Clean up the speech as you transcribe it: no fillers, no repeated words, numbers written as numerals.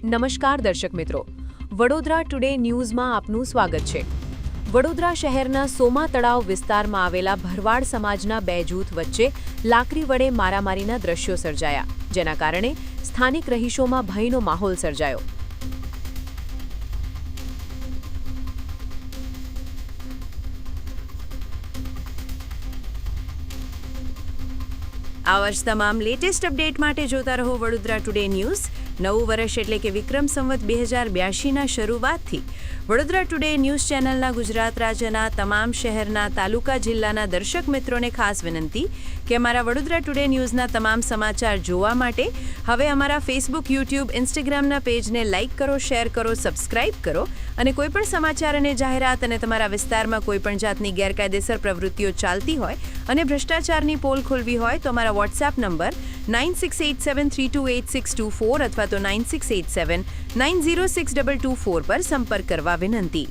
નમસ્કાર દર્શક મિત્રો, વડોદરા ટુડે ન્યૂઝમાં આપનું સ્વાગત છે। વડોદરા શહેરના સોમા તળાવ વિસ્તારમાં આવેલા ભરવાડ સમાજના બે જૂથ વચ્ચે લાકડી વડે મારામારીના દ્રશ્યો સર્જાયા, જેના કારણે સ્થાનિક રહીશોમાં ભયનો માહોલ સર્જાયો। આવા જ તમામ લેટેસ્ટ અપડેટ માટે જોતા રહો વડોદરા ટુડે ન્યૂઝ। નવું વર્ષ એટલે કે વિક્રમ સંવત 2082ના શરૂઆતથી વડોદરા ટુડે ન્યૂઝ ચેનલના ગુજરાત રાજ્યના તમામ શહેરના તાલુકા જિલ્લાના દર્શક મિત્રોને ખાસ વિનંતી કે અમારા વડોદરા ટુડે ન્યૂઝના તમામ સમાચાર જોવા માટે હવે અમારા ફેસબુક, યુટ્યુબ, ઇન્સ્ટાગ્રામના પેજને લાઇક કરો, શેર કરો, સબસ્ક્રાઇબ કરો અને કોઈપણ સમાચાર અને જાહેરાત અને તમારા વિસ્તારમાં કોઈપણ જાતની ગેરકાયદેસર પ્રવૃત્તિઓ ચાલતી હોય અને ભ્રષ્ટાચારની પોલ ખોલવી હોય તો અમારા વોટ્સએપ નંબર 9687328624 અથવા તો 9687906224 પર સંપર્ક કરવા વિનંતી।